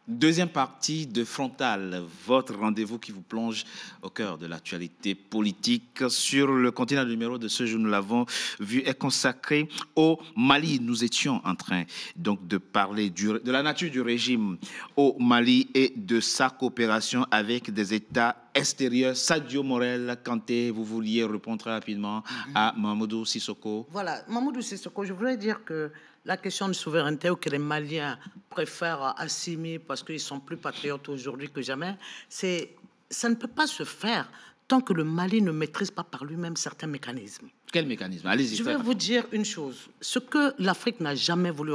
Deuxième partie de Frontal, votre rendez-vous qui vous plonge au cœur de l'actualité politique sur le continent. Le numéro de ce jour, nous l'avons vu, est consacré au Mali. Nous étions en train donc de parler de la nature du régime au Mali et de sa coopération avec des États extérieurs. Sadio Morel Kanté, vous vouliez répondre très rapidement à Mamadou Sissoko. Voilà, Mamadou Sissoko, je voulais dire que la question de souveraineté que les Maliens préfèrent Assimi parce qu'ils sont plus patriotes aujourd'hui que jamais, ça ne peut pas se faire tant que le Mali ne maîtrise pas par lui-même certains mécanismes. Quel mécanisme? Allez-y. Je vais vous dire une chose. Ce que l'Afrique n'a jamais voulu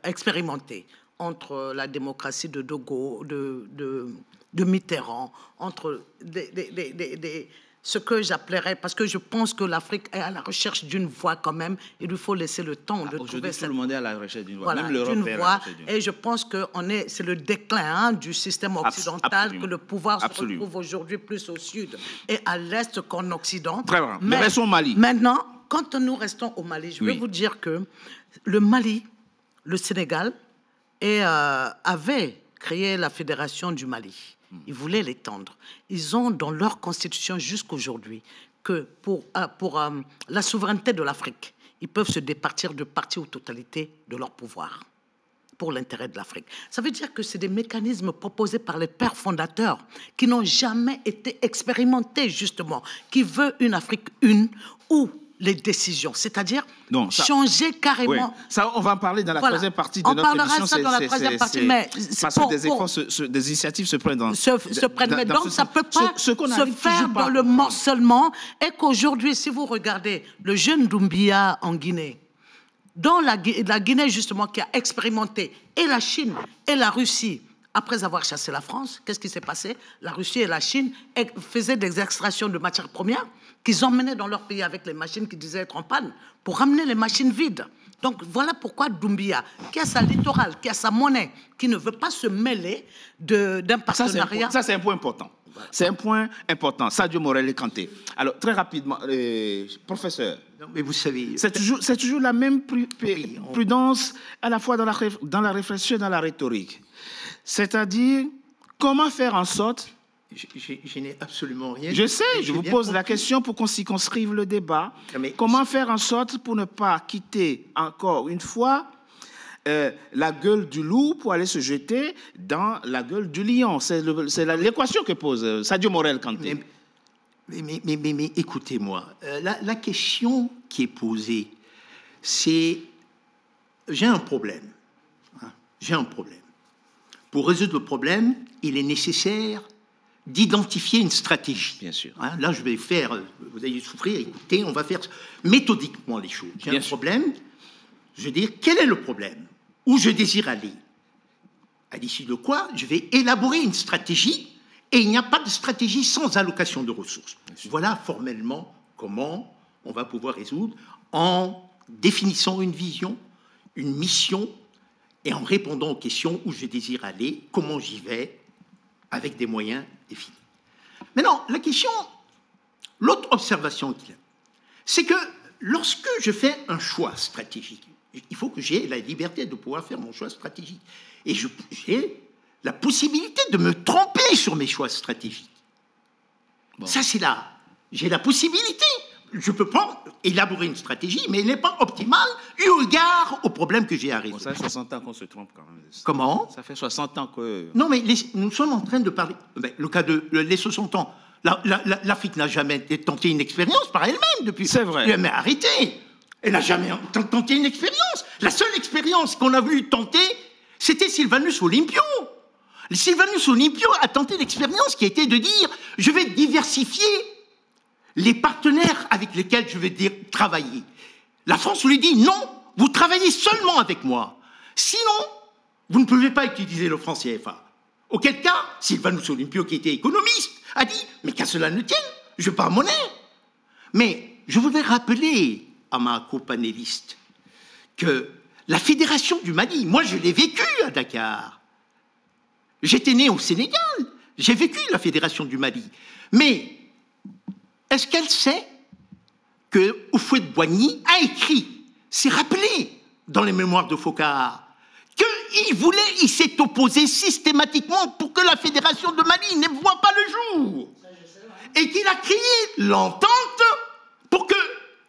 expérimenter entre la démocratie de Dogo, de Mitterrand, entre ce que j'appellerais, parce que je pense que l'Afrique est à la recherche d'une voie quand même, il lui faut laisser le temps de trouver cette... Tout le monde est à la recherche d'une voie, voilà, même l'Europe est à la recherche d'une voie. Et je pense que c'est le déclin du système occidental, que le pouvoir se retrouve aujourd'hui plus au sud et à l'est qu'en Occident. Très bien, mais restons au Mali. Maintenant, quand nous restons au Mali, je vais vous dire que le Mali, le Sénégal, avait créé la Fédération du Mali. Ils voulaient l'étendre. Ils ont dans leur constitution jusqu'aujourd'hui que pour la souveraineté de l'Afrique, ils peuvent se départir de partie ou totalité de leur pouvoir pour l'intérêt de l'Afrique. Ça veut dire que c'est des mécanismes proposés par les pères fondateurs qui n'ont jamais été expérimentés, justement, qui veulent une Afrique une où les décisions, c'est-à-dire changer carrément. Oui. Ça, on va en parler dans la troisième partie de notre émission. On parlera ça dans la troisième partie, mais parce que des initiatives se prennent dans... mais donc ça ne peut pas se faire dans le morcellement, et qu'aujourd'hui, si vous regardez le jeune Doumbia en Guinée, dans la Guinée, justement, qui a expérimenté, et la Chine et la Russie, après avoir chassé la France, qu'est-ce qui s'est passé? La Russie et la Chine faisaient des extractions de matières premières qu'ils emmenaient dans leur pays avec les machines qui disaient être en panne, pour ramener les machines vides. Donc voilà pourquoi Doumbia, qui a sa littorale, qui a sa monnaie, qui ne veut pas se mêler d'un partenariat... Ça, c'est un point important. C'est un point important. Sadio Morel Kanté. Alors, très rapidement, professeur... Non, mais vous savez... C'est toujours la même prudence, à la fois dans la réflexion et dans la rhétorique. C'est-à-dire, comment faire en sorte... Je n'ai absolument rien... Je sais, je vous pose la question pour qu'on circonscrive le débat. Comment faire en sorte pour ne pas quitter encore une fois la gueule du loup pour aller se jeter dans la gueule du lion? C'est l'équation que pose Sadio Morel Kanté. Mais écoutez-moi, la question qui est posée, c'est... J'ai un problème. J'ai un problème. Pour résoudre le problème, il est nécessaire d'identifier une stratégie. Bien sûr. Là, je vais faire, vous allez souffrir, écoutez, on va faire méthodiquement les choses. J'ai un problème, je vais dire, quel est le problème? Où je désire aller? À l'issue de quoi, je vais élaborer une stratégie, et il n'y a pas de stratégie sans allocation de ressources. Voilà formellement comment on va pouvoir résoudre, en définissant une vision, une mission, et en répondant aux questions où je désire aller, comment j'y vais, avec des moyens définis. Maintenant, la question, l'autre observation qu'il y a, c'est que lorsque je fais un choix stratégique, il faut que j'ai la liberté de pouvoir faire mon choix stratégique. Et j'ai la possibilité de me tromper sur mes choix stratégiques. Bon. Ça, c'est là. J'ai la possibilité. Je peux pas élaborer une stratégie, mais elle n'est pas optimale eu égard au problème que j'ai à résoudre. Ça fait 60 ans qu'on se trompe quand même. Comment? Ça fait 60 ans que... Non, mais nous sommes en train de parler... le cas de les 60 ans, l'Afrique n'a jamais tenté une expérience par elle-même depuis... C'est vrai. Mais arrêtez! Elle n'a jamais tenté une expérience. La seule expérience qu'on a voulu tenter, c'était Sylvanus Olympio. Sylvanus Olympio a tenté l'expérience qui a été de dire « je vais diversifier les partenaires avec lesquels je vais travailler. » La France lui dit « non, vous travaillez seulement avec moi. Sinon, vous ne pouvez pas utiliser le franc CFA. » Auquel cas, Sylvanus Olympio, qui était économiste, a dit « mais qu'à cela ne tienne, je pars monnaie. » Mais je voudrais rappeler à ma copanéliste que la Fédération du Mali, moi je l'ai vécu à Dakar. J'étais né au Sénégal, j'ai vécu la Fédération du Mali. Mais est-ce qu'elle sait que Houphouët-Boigny a écrit, c'est rappelé dans les mémoires de Focard, il s'est opposé systématiquement pour que la fédération de Mali ne voit pas le jour. Et qu'il a créé l'entente pour que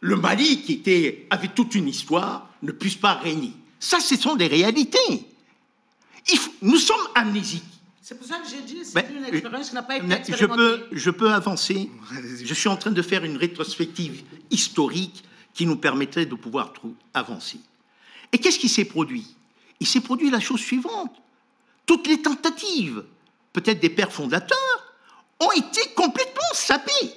le Mali, qui avait toute une histoire, ne puisse pas régner. Ça, ce sont des réalités. Nous sommes amnésiques. C'est pour ça que j'ai dit, c'est une expérience qui n'a pas été expérimentée. Je peux avancer. Je suis en train de faire une rétrospective historique qui nous permettrait de pouvoir avancer. Et qu'est-ce qui s'est produit? Il s'est produit la chose suivante. Toutes les tentatives, peut-être des pères fondateurs, ont été complètement sapées.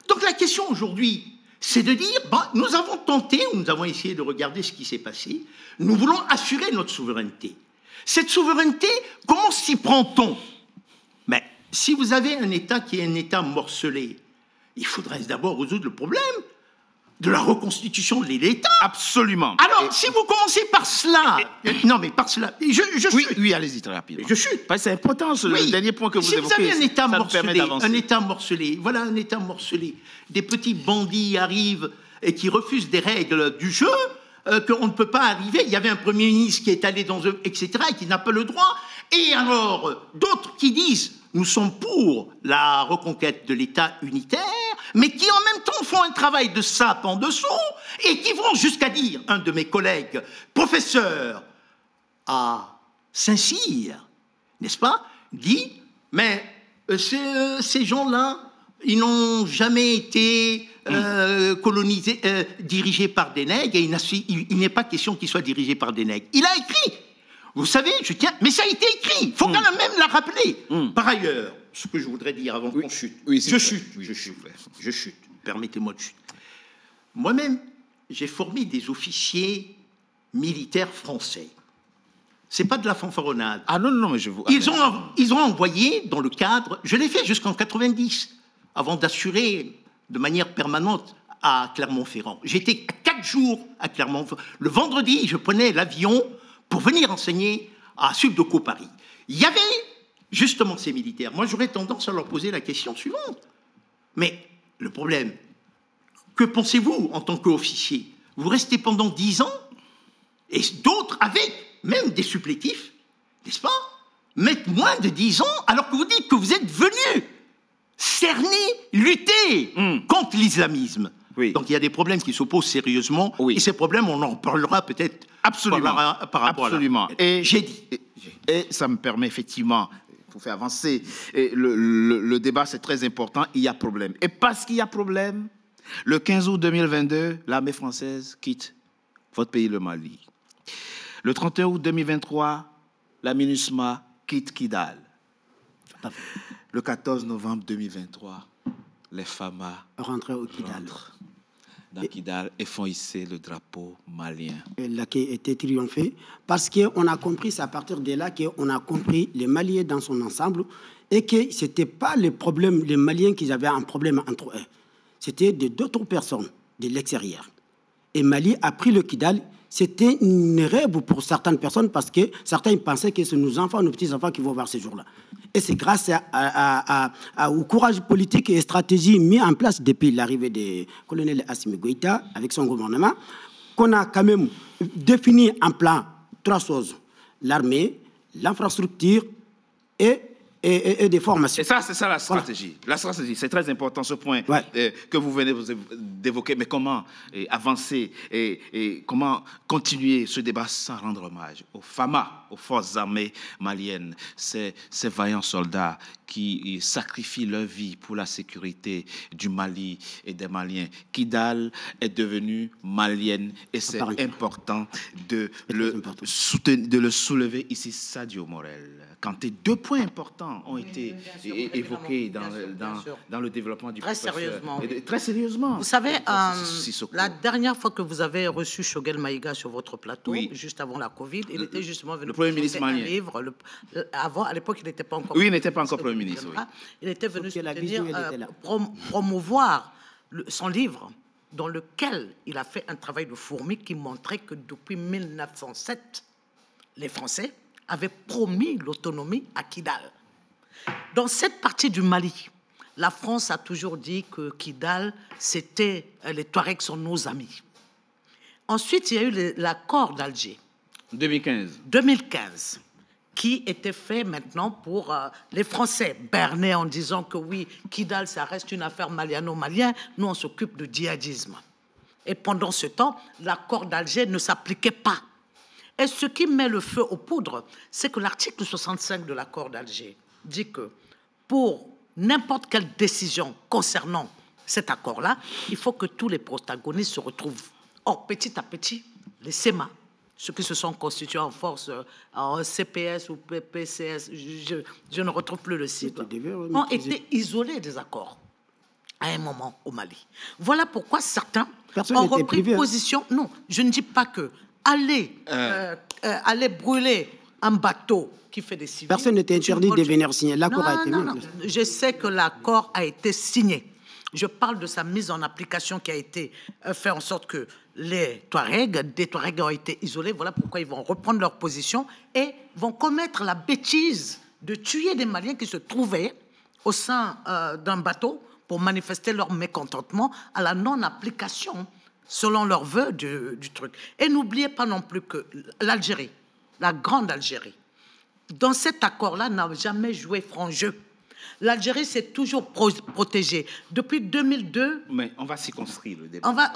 Donc la question aujourd'hui, c'est de dire, nous avons tenté, ou nous avons essayé de regarder ce qui s'est passé, nous voulons assurer notre souveraineté. Cette souveraineté, comment s'y prend-on? Mais si vous avez un État qui est un État morcelé, il faudrait d'abord résoudre le problème de la reconstitution de l'État. Absolument. Alors, si vous commencez par cela... non, mais par cela... Oui, allez-y très rapidement. Je chute. C'est important, le dernier point que vous évoquez. Si vous avez un État morcelé, voilà un État morcelé, des petits bandits arrivent et qui refusent des règles du jeu, qu'on ne peut pas arriver. Il y avait un Premier ministre qui est allé dans eux, etc., et qui n'a pas le droit. Et alors, d'autres qui disent, nous sommes pour la reconquête de l'État unitaire, mais qui en même temps font un travail de sape en dessous, et qui vont jusqu'à dire, un de mes collègues, professeur à Saint-Cyr, n'est-ce pas, dit, mais ces gens-là, ils n'ont jamais été colonisés, dirigés par des nègres, et il n'est pas question qu'ils soient dirigés par des nègres. Il a écrit, vous savez, mais ça a été écrit, il faut quand même la rappeler. Par ailleurs, ce que je voudrais dire avant qu'on chute, je chute, permettez-moi de chuter. Moi-même, j'ai formé des officiers militaires français. C'est pas de la fanfaronnade. Ah non, mais je vous... Ils ont envoyé dans le cadre, je l'ai fait jusqu'en 90, avant d'assurer de manière permanente à Clermont-Ferrand. J'étais 4 jours à Clermont-Ferrand. Le vendredi, je prenais l'avion pour venir enseigner à Subdeco Paris. Il y avait justement ces militaires. Moi, j'aurais tendance à leur poser la question suivante. Mais le problème, que pensez-vous en tant qu'officier? Vous restez pendant 10 ans, et d'autres avec même des supplétifs, n'est-ce pas, mettent moins de 10 ans, alors que vous dites que vous êtes venus cerner, lutter contre l'islamisme. Oui. Donc il y a des problèmes qui s'opposent sérieusement, et ces problèmes, on en parlera peut-être par rapport à là. Et j'ai dit. Et ça me permet effectivement, pour faire avancer, le débat, c'est très important, il y a problème. Et parce qu'il y a problème, le 15 août 2022, l'armée française quitte votre pays, le Mali. Le 31 août 2023, la MINUSMA quitte Kidal. Le 14 novembre 2023, les FAMA rentrent dans Kidal et font hisser le drapeau malien. Là qui était triomphé, parce qu'on a compris, c'est à partir de là qu'on a compris les Maliens dans son ensemble et que ce n'était pas les problèmes, les Maliens qui avaient un problème entre eux. C'était d'autres personnes de l'extérieur. Et Mali a pris le Kidal. C'était une rêve pour certaines personnes parce que certains pensaient que c'est nos enfants, nos petits-enfants qui vont voir ces jours-là. Et c'est grâce au courage politique et stratégie mis en place depuis l'arrivée du colonel Assimi Goïta avec son gouvernement qu'on a quand même défini en plan 3 choses. L'armée, l'infrastructure et des formations. Et ça, c'est ça la stratégie. Voilà. La stratégie, c'est très important ce point que vous venez d'évoquer. Mais comment avancer et comment continuer ce débat sans rendre hommage aux FAMA, aux forces armées maliennes, ces vaillants soldats qui sacrifient leur vie pour la sécurité du Mali et des Maliens. Kidal est devenue malienne et c'est important de le soulever ici, Sadio Morel. Quand 2 points importants ont été évoqués dans le développement du professeur. Très sérieusement. Vous savez, la dernière fois que vous avez reçu Choguel Maïga sur votre plateau, juste avant la Covid, il était justement venu présenter un livre. Avant, à l'époque, il n'était pas encore... Oui, il n'était pas encore Premier ministre. Oui. Il était venu promouvoir son livre, dans lequel il a fait un travail de fourmi qui montrait que depuis 1907, les Français avaient promis l'autonomie à Kidal. Dans cette partie du Mali, la France a toujours dit que Kidal, c'était les Touaregs sont nos amis. Ensuite, il y a eu l'accord d'Alger. 2015. 2015. Qui était fait maintenant pour les Français. Bernet en disant que oui, Kidal, ça reste une affaire maliano-malien, nous on s'occupe de djihadisme. Et pendant ce temps, l'accord d'Alger ne s'appliquait pas. Et ce qui met le feu aux poudres, c'est que l'article 65 de l'accord d'Alger dit que pour n'importe quelle décision concernant cet accord-là, il faut que tous les protagonistes se retrouvent. Or, petit à petit, les SEMA, ceux qui se sont constitués en force, en CPS ou PCS, je ne retrouve plus le site, ont été isolés des accords à un moment au Mali. Voilà pourquoi certains ont repris position. Non, je ne dis pas que aller brûler un bateau qui fait des civils... Personne n'était interdit de venir signer. L'accord a été mis. Non. Je sais que l'accord a été signé. Je parle de sa mise en application qui a été fait en sorte que des Touaregs ont été isolés. Voilà pourquoi ils vont reprendre leur position et vont commettre la bêtise de tuer des Maliens qui se trouvaient au sein d'un bateau pour manifester leur mécontentement à la non-application, selon leurs vœux, du truc. Et n'oubliez pas non plus que l'Algérie, la grande Algérie, dans cet accord-là, n'a jamais joué franc jeu. L'Algérie s'est toujours protégée. Depuis 2002... Mais on va circonscrire le débat.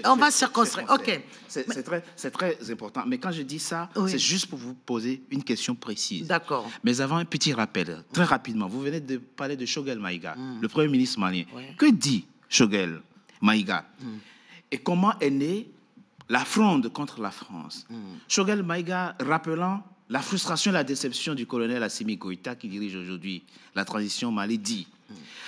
On va circonscrire, ok. C'est très important. Mais quand je dis ça, oui, c'est juste pour vous poser une question précise. D'accord. Mais avant un petit rappel, très rapidement, vous venez de parler de Choguel Maïga, le Premier ministre malien. Oui. Que dit Choguel Maïga? Et comment est née la fronde contre la France? Choguel Maïga rappelant la frustration et la déception du colonel Assimi Goïta qui dirige aujourd'hui la transition Mali dit: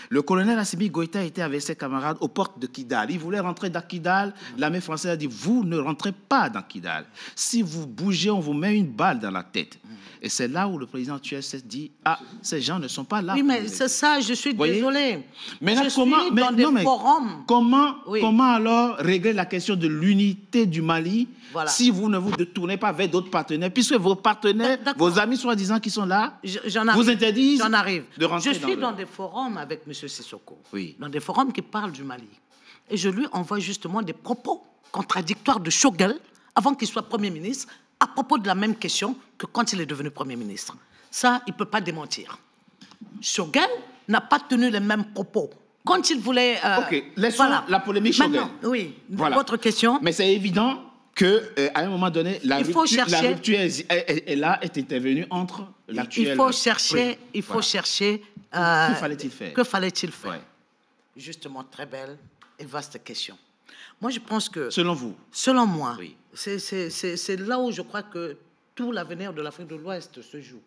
le colonel Assimi Goïta était avec ses camarades aux portes de Kidal. Il voulait rentrer dans Kidal. L'armée française a dit: vous ne rentrez pas dans Kidal. Si vous bougez, on vous met une balle dans la tête. Et c'est là où le président Tuel s'est dit: ah, ces gens ne sont pas là. Oui, mais c'est ça, je suis désolée. Mais là, comment alors régler la question de l'unité du Mali, voilà, si vous ne vous détournez pas vers d'autres partenaires, puisque vos partenaires, vos amis soi-disant qui sont là, vous interdisent de rentrer dans Je suis dans des forums avec M. Sissoko, oui, dans des forums qui parlent du Mali. Et je lui envoie justement des propos contradictoires de Choguel, avant qu'il soit Premier ministre, à propos de la même question que quand il est devenu Premier ministre. Ça, il ne peut pas démentir. Choguel n'a pas tenu les mêmes propos. Quand il voulait... ok, laissons la polémique Choguel. Oui, voilà, votre question. Mais c'est évident qu'à un moment donné, la rupture est intervenue entre l'actuel... Il faut chercher... que fallait-il faire? Que fallait-il faire? Ouais. Justement, très belle et vaste question. Moi, je pense que... Selon vous? Selon moi, oui, c'est là où je crois que tout l'avenir de l'Afrique de l'Ouest se joue.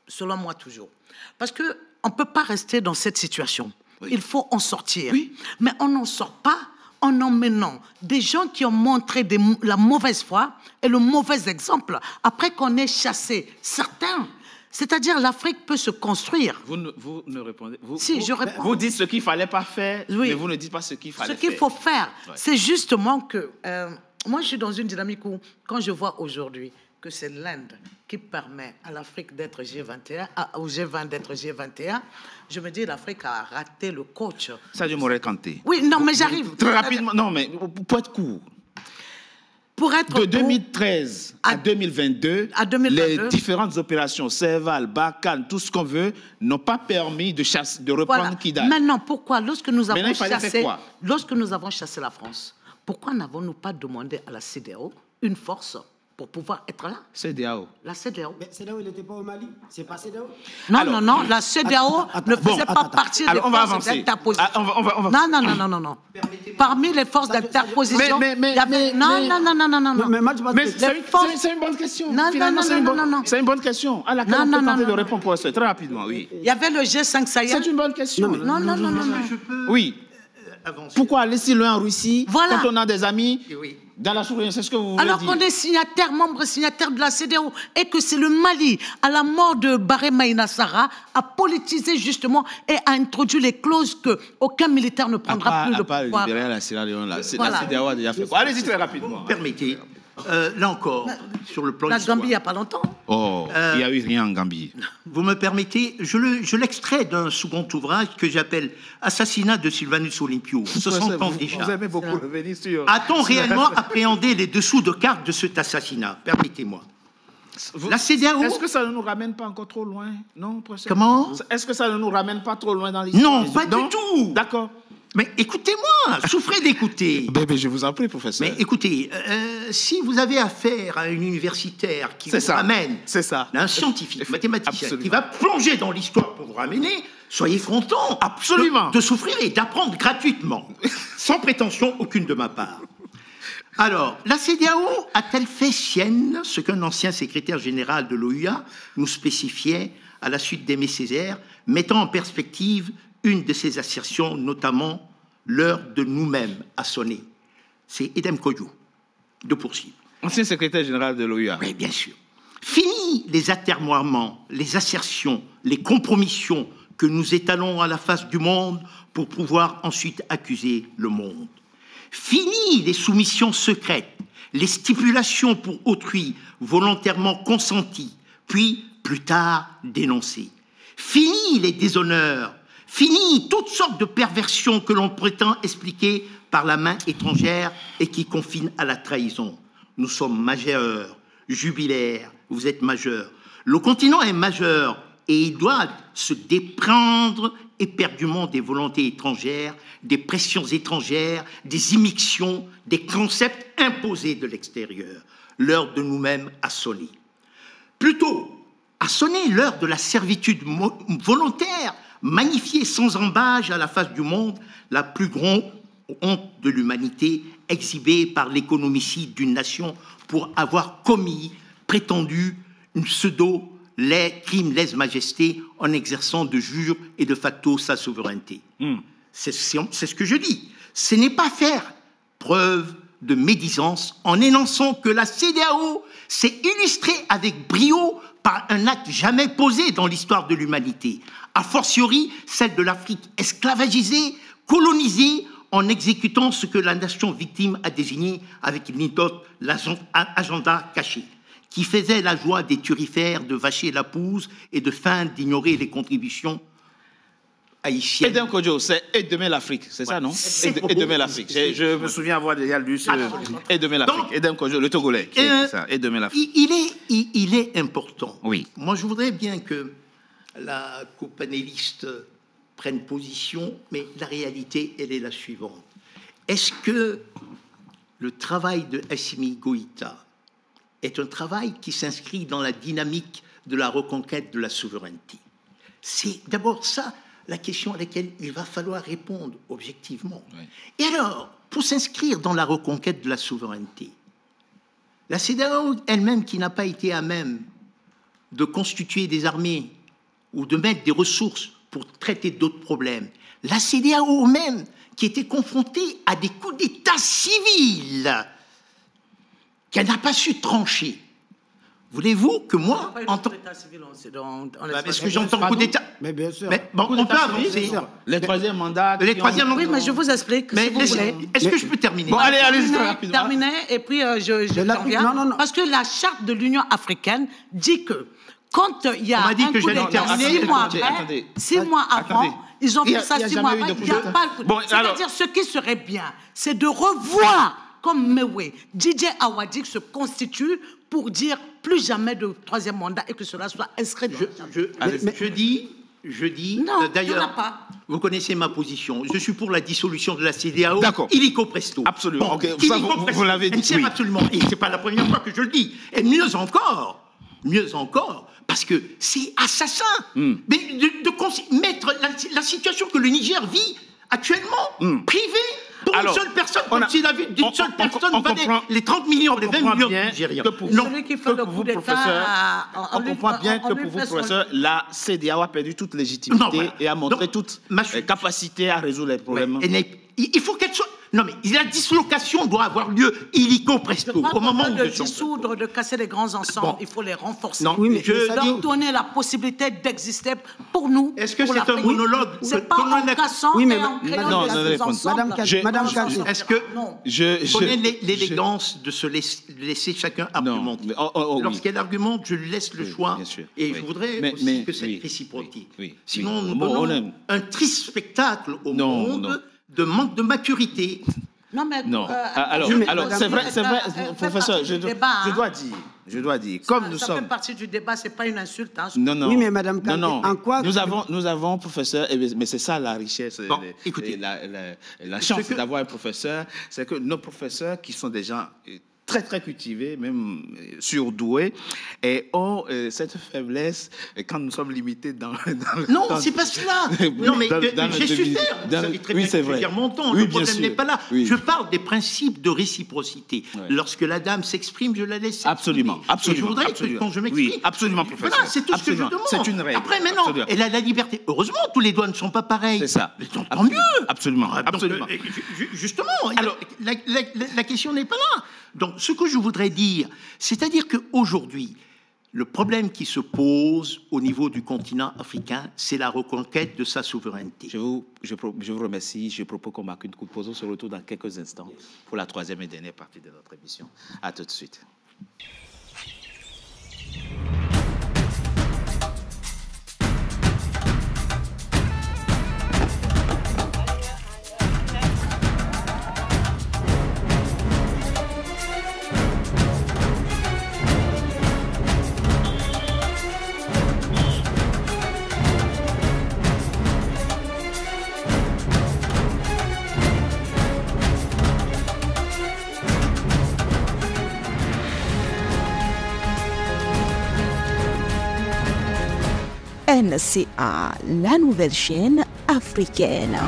Selon moi, toujours. Parce qu'on ne peut pas rester dans cette situation. Oui. Il faut en sortir. Oui. Mais on n'en sort pas en emmenant des gens qui ont montré la mauvaise foi et le mauvais exemple après qu'on ait chassé certains. C'est-à-dire, l'Afrique peut se construire. Vous ne répondez. Je réponds. Vous dites ce qu'il ne fallait pas faire, oui, mais vous ne dites pas ce qu'il fallait faire. Ce qu'il faut faire, ouais, c'est justement que... moi, je suis dans une dynamique où, quand je vois aujourd'hui que c'est l'Inde qui permet à l'Afrique d'être G21, au G20 d'être G21, je me dis l'Afrique a raté le coach. Sadio Moré-Kanté. Oui, non, mais j'arrive. Très rapidement, non, mais pour être court. De 2013 à 2022, les différentes opérations, Serval, Barkhane, tout ce qu'on veut, n'ont pas permis de reprendre voilà. Kidal. Maintenant, pourquoi, lorsque nous avons chassé la France, pourquoi n'avons-nous pas demandé à la CEDEAO une force pour pouvoir être là? CEDEAO. La CEDEAO. Mais CEDEAO, il n'était pas au Mali? C'est pas CEDEAO? Non, la CEDEAO ne faisait pas partie des forces d'interposition. Non. Parmi les forces d'interposition, il y avait... Non. Mais c'est une bonne question. Non. C'est une bonne question à laquelle on peut tenter de répondre pour ça, très rapidement, oui. Il y avait le G5 Sahel. C'est une bonne question. Non. Oui. Pourquoi aller si loin en Russie quand on a des amis dans la sous-région? C'est ce que vous voulez dire. Alors qu'on est membre signataire de la CEDEAO et que c'est le Mali, à la mort de Baré Maïna Sara, a politisé justement et a introduit les clauses qu'aucun militaire ne prendra plus le pouvoir. La CEDEAO a déjà fait quoi? Allez-y très rapidement. Permettez. Là encore, sur le plan la Gambie, il n'y a pas longtemps. Il n'y a eu rien en Gambie. vous me permettez, je l'extrais d'un second ouvrage que j'appelle « Assassinat de Sylvanus Olympio ». 60 ans déjà. Vous aimez beaucoup revenir sur... A-t-on réellement appréhendé les dessous de cartes de cet assassinat? Permettez-moi. La CEDEAO... Est-ce que ça ne nous ramène pas encore trop loin? Non, professeur? Comment? Est-ce que ça ne nous ramène pas trop loin dans l'histoire? Non, pas du tout. D'accord. Mais écoutez-moi, souffrez d'écouter. Mais je vous en prie, professeur. Mais écoutez, si vous avez affaire à un universitaire qui vous ramène, un scientifique, mathématicien, qui va plonger dans l'histoire pour vous ramener, soyez content de souffrir et d'apprendre gratuitement, sans prétention aucune de ma part. Alors, la CEDEAO a-t-elle fait sienne ce qu'un ancien secrétaire général de l'OUA nous spécifiait à la suite d'Aimé Césaire, mettant en perspective une de ses assertions, notamment « l'heure de nous-mêmes a sonné ». C'est Edem Kodjo, de poursuivre. Ancien secrétaire général de l'OUA. Oui, bien sûr. Fini les atermoiements, les assertions, les compromissions que nous étalons à la face du monde pour pouvoir ensuite accuser le monde. Fini les soumissions secrètes, les stipulations pour autrui volontairement consenties, puis plus tard dénoncées. Fini les déshonneurs, fini toutes sortes de perversions que l'on prétend expliquer par la main étrangère et qui confinent à la trahison. Nous sommes majeurs, jubilaires, vous êtes majeurs. Le continent est majeur et il doit se déprendre éperdument des volontés étrangères, des pressions étrangères, des immixtions, des concepts imposés de l'extérieur. L'heure de nous-mêmes a sonné. Plutôt, a sonné l'heure de la servitude volontaire, magnifiée sans embâche à la face du monde, la plus grande honte de l'humanité, exhibée par l'économicide d'une nation pour avoir commis, prétendu, une les crimes lèse-majesté en exerçant de jure et de facto sa souveraineté. C'est ce que je dis. Ce n'est pas faire preuve de médisance en énonçant que la CEDEAO s'est illustrée avec brio par un acte jamais posé dans l'histoire de l'humanité, a fortiori celle de l'Afrique esclavagisée, colonisée, en exécutant ce que la nation victime a désigné avec une méthode, l'agenda caché, qui faisait la joie des turifères de vacher la pousse et de feindre d'ignorer les contributions haïtiennes. Edem Kodjo, c'est « Et demain l'Afrique », c'est ça, non? « Et demain l'Afrique ». Je me souviens avoir déjà lu ce « Et demain l'Afrique ». Edem Kodjo, le Togolais, c'est ça, « Et demain l'Afrique ». Il est important. Oui. Moi, je voudrais bien que la copanéliste prenne position, mais la réalité, elle est la suivante. Est-ce que le travail de Assimi Goïta est un travail qui s'inscrit dans la dynamique de la reconquête de la souveraineté? C'est d'abord ça la question à laquelle il va falloir répondre objectivement. Oui. Et alors, pour s'inscrire dans la reconquête de la souveraineté, la CEDEAO elle-même, qui n'a pas été à même de constituer des armées ou de mettre des ressources pour traiter d'autres problèmes, la CEDEAO même, qui était confrontée à des coups d'État civils, qu'elle n'a pas su trancher. Voulez-vous que moi, en tant est-ce que j'entends coup d'État? Mais bien sûr. Mais bon, on peut avancer. Les troisièmes mandats. Oui, mais je vous explique. Mais si vous voulez. Est-ce que je peux terminer? Bon, allez, rapidement. Terminer, et puis je reviens. Non. Parce que la charte de l'Union africaine dit que quand il y a un coup d'État, 6 mois après, ils ont fait ça 6 mois après, il n'y a pas de coup d'État. C'est-à-dire, ce qui serait bien, c'est de revoir comme Mewe, DJ Awadik se constitue pour dire plus jamais de troisième mandat et que cela soit inscrit dans je dis, d'ailleurs, vous connaissez ma position, je suis pour la dissolution de la CEDEAO, illico presto. Absolument, bon, vous l'avez dit. Oui. Absolument, et c'est pas la première fois que je le dis, et mieux encore, parce que c'est assassin, mais de mettre la situation que le Niger vit actuellement, privée, pour une seule personne, comme s'il a vu d'une seule personne les 30 millions, les 20 millions nigériens. On comprend bien que pour vous, professeur, la CEDEAO a perdu toute légitimité et a montré toute capacité à résoudre les problèmes. Il faut qu'elle soit... Non, mais la dislocation doit avoir lieu illico presto, au moment où de dissoudre, de casser les grands ensembles, il faut les renforcer. Non, oui, mais leur donner la possibilité d'exister pour nous. Est-ce que c'est un monologue? C'est pas en cassant et en créant des ensembles. Madame Kassé, est-ce que vous prenez l'élégance de se laisser chacun argumenter? Lorsqu'elle argumente, je lui laisse le choix. Et je voudrais aussi que cette réciprocité. Sinon, nous donnons un triste spectacle au monde de manque de maturité. Non, mais alors c'est vrai, professeur, je dois dire, comme nous sommes. Ça fait partie du débat, c'est pas une insulte. Hein. Non. Oui, mais Madame Kassé, en quoi nous avons professeur, mais c'est ça la richesse, écoutez, la chance d'avoir un professeur, c'est que nos professeurs qui sont des gens très très cultivés, même surdoués, et ont cette faiblesse quand nous sommes limités dans non, c'est pas cela. Non, mais j'ai su faire. Vous savez très bien que je vais dire mon temps. Le problème n'est pas là. Je parle des principes de réciprocité. Lorsque la dame s'exprime, je la laisse s'exprimer. Absolument. Et je voudrais que quand je m'exprime... Oui, absolument, professeur. Voilà, c'est tout ce que je demande. C'est une règle. Après, maintenant, elle a la liberté. Heureusement, tous les doigts ne sont pas pareils. C'est ça. Mais tant mieux. Absolument. Justement, la question n'est pas là. Donc, ce que je voudrais dire, c'est-à-dire qu'aujourd'hui, le problème qui se pose au niveau du continent africain, c'est la reconquête de sa souveraineté. Je vous remercie. Je propose qu'on marque une coup de pause. On se retrouve dans quelques instants pour la troisième et dernière partie de notre émission. À tout de suite. NCA, la nouvelle chaîne africaine.